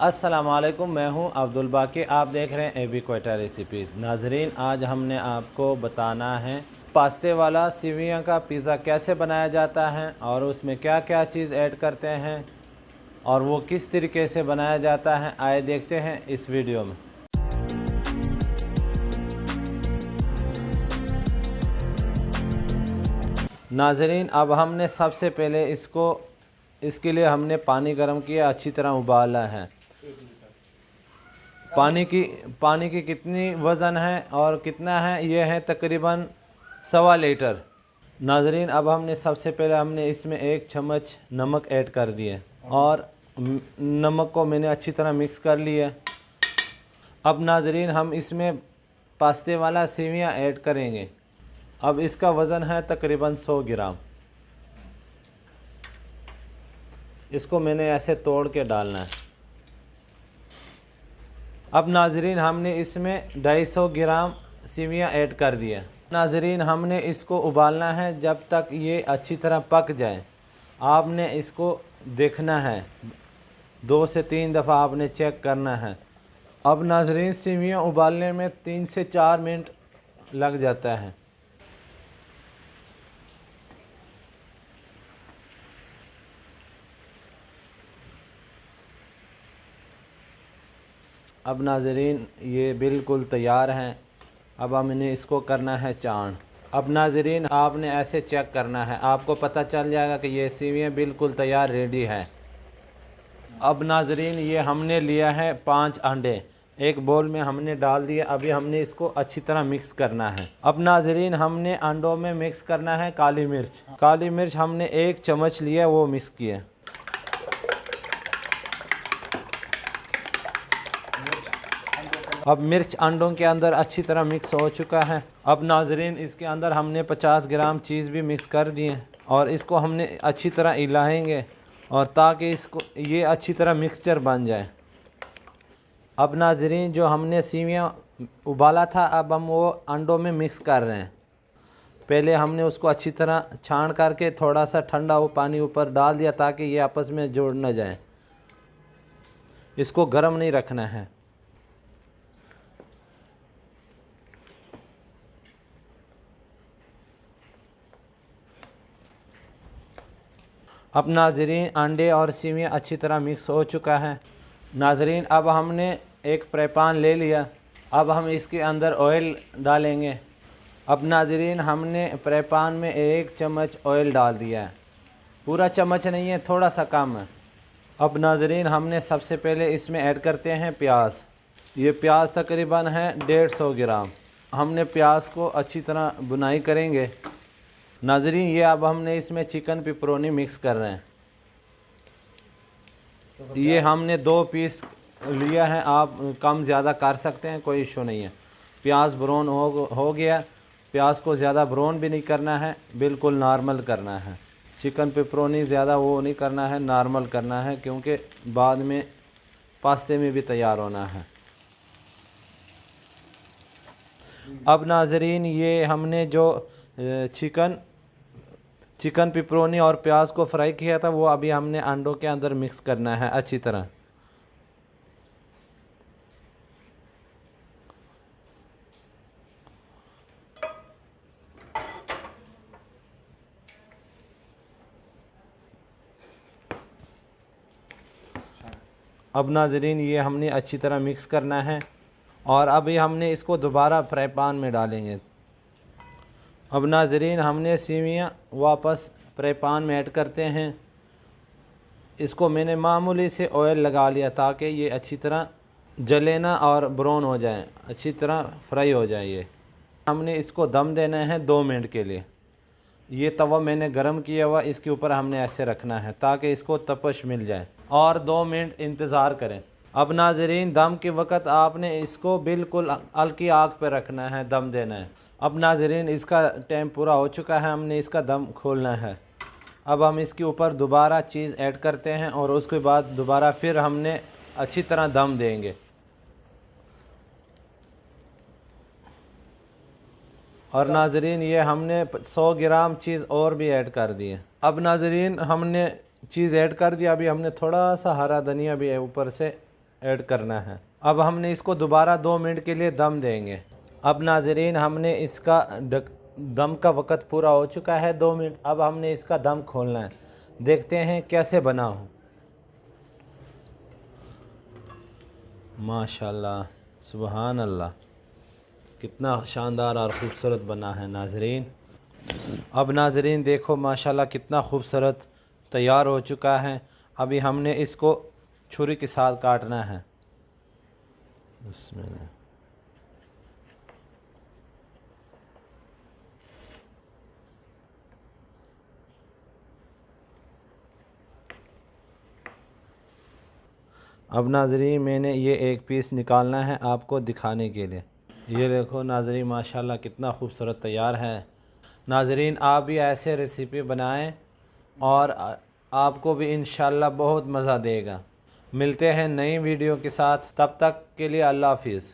अस्सलाम वालेकुम, मैं हूं अब्दुल बाकी। आप देख रहे हैं एबी क्वेटा रेसिपीज़। नाजरीन, आज हमने आपको बताना है पास्ते वाला सेवियां का पिज़्ज़ा कैसे बनाया जाता है और उसमें क्या क्या चीज़ ऐड करते हैं और वो किस तरीके से बनाया जाता है। आए देखते हैं इस वीडियो में। नाजरीन, अब हमने सबसे पहले इसके लिए हमने पानी गर्म किया, अच्छी तरह उबाला है। पानी की कितनी वज़न है और कितना है, ये है तकरीबन 1.25 लीटर। नाजरीन, अब सबसे पहले हमने इसमें 1 चम्मच नमक ऐड कर दिए और नमक को मैंने अच्छी तरह मिक्स कर लिया। अब नाजरीन, हम इसमें पास्ते वाला सेवियां ऐड करेंगे। अब इसका वज़न है तकरीबन 100 ग्राम। इसको मैंने ऐसे तोड़ के डालना है। अब नाजरीन, हमने इसमें 250 ग्राम सेवियां ऐड कर दिया। नाजरीन, हमने इसको उबालना है जब तक ये अच्छी तरह पक जाए। आपने इसको देखना है, 2 से 3 दफ़ा आपने चेक करना है। अब नाजरीन, सेवियां उबालने में 3 से 4 मिनट लग जाता है। अब नाजरीन, ये बिल्कुल तैयार हैं। अब हमने इसको करना है चाण। अब नाजरीन, आपने ऐसे चेक करना है, आपको पता चल जाएगा कि ये सेवियां बिल्कुल तैयार रेडी है। अब नाजरीन, ये हमने लिया है 5 अंडे, एक बोल में हमने डाल दिया। अभी हमने इसको अच्छी तरह मिक्स करना है। अब नाजरीन, हमने अंडों में मिक्स करना है काली मिर्च। काली मिर्च हमने 1 चम्मच लिया, वो मिक्स किया। अब मिर्च अंडों के अंदर अच्छी तरह मिक्स हो चुका है। अब नाजरीन, इसके अंदर हमने 50 ग्राम चीज़ भी मिक्स कर दिए और इसको हमने अच्छी तरह हिलाएंगे और ताकि इसको ये अच्छी तरह मिक्सचर बन जाए। अब नाजरीन, जो हमने सेवियां उबाला था, अब हम वो अंडों में मिक्स कर रहे हैं। पहले हमने उसको अच्छी तरह छान करके थोड़ा सा ठंडा वो पानी ऊपर डाल दिया ताकि ये आपस में जोड़ न जाए। इसको गर्म नहीं रखना है। अब नाजरीन, अंडे और सेवियां अच्छी तरह मिक्स हो चुका है। नाजरीन, अब हमने एक फ्राई पैन ले लिया। अब हम इसके अंदर ऑयल डालेंगे। अब नाजरीन, हमने फ्राई पैन में 1 चम्मच ऑयल डाल दिया है। पूरा चम्मच नहीं है, थोड़ा सा कम है। अब नाजरीन, हमने सबसे पहले इसमें ऐड करते हैं प्याज। ये प्याज तकरीबन है 150 ग्राम। हमने प्याज को अच्छी तरह भुनाई करेंगे। नाजरीन, ये अब हमने इसमें चिकन पिपरोनी मिक्स कर रहे हैं। ये हमने 2 पीस लिया है, आप कम ज़्यादा कर सकते हैं, कोई इशू नहीं है। प्याज ब्राउन हो गया। प्याज को ज़्यादा ब्राउन भी नहीं करना है, बिल्कुल नॉर्मल करना है। चिकन पिपरोनी ज़्यादा वो नहीं करना है, नॉर्मल करना है, क्योंकि बाद में पास्ते में भी तैयार होना है। अब नाजरीन, ये हमने जो चिकन पिपरोनी और प्याज को फ्राई किया था, वो अभी हमने अंडों के अंदर मिक्स करना है अच्छी तरह। अब नाजरीन, ये हमने अच्छी तरह मिक्स करना है और अभी हमने इसको दोबारा फ्राई पैन में डालेंगे। अब नाजरीन, हमने सेवियां वापस फ्राई पैन में ऐड करते हैं। इसको मैंने मामूली से ऑयल लगा लिया ताकि ये अच्छी तरह जले ना और ब्राउन हो जाए, अच्छी तरह फ्राई हो जाए। ये हमने इसको दम देना है 2 मिनट के लिए। ये तवा मैंने गरम किया हुआ, इसके ऊपर हमने ऐसे रखना है ताकि इसको तपश मिल जाए और 2 मिनट इंतज़ार करें। अब नाजरीन, दम के वक्त आपने इसको बिल्कुल हल्की आग पर रखना है, दम देना है। अब नाजरीन, इसका टाइम पूरा हो चुका है, हमने इसका दम खोलना है। अब हम इसके ऊपर दोबारा चीज़ ऐड करते हैं और उसके बाद दोबारा फिर हमने अच्छी तरह दम देंगे। और नाजरीन, ये हमने 100 ग्राम चीज़ और भी ऐड कर दी है। अब नाजरीन, हमने चीज़ ऐड कर दिया। अभी हमने थोड़ा सा हरा धनिया भी ऊपर से ऐड करना है। अब हमने इसको दोबारा 2 मिनट के लिए दम देंगे। अब नाज़रीन हमने इसका दम का वक़्त पूरा हो चुका है 2 मिनट। अब हमने इसका दम खोलना है, देखते हैं कैसे बना हो। माशाल्लाह, सुबहान अल्लाह, कितना शानदार और ख़ूबसूरत बना है नाज़रीन। अब नाज़रीन देखो माशाल्लाह कितना खूबसूरत तैयार हो चुका है। अभी हमने इसको छुरी के साथ काटना है। बिस्मिल्लाह। अब नाज़रीन मैंने ये एक पीस निकालना है आपको दिखाने के लिए। ये देखो नाज़रीन माशाल्लाह कितना खूबसूरत तैयार है। नाज़रीन आप भी ऐसे रेसिपी बनाएं और आपको भी इंशाल्लाह बहुत मज़ा देगा। मिलते हैं नई वीडियो के साथ, तब तक के लिए अल्लाह हाफ़िज़।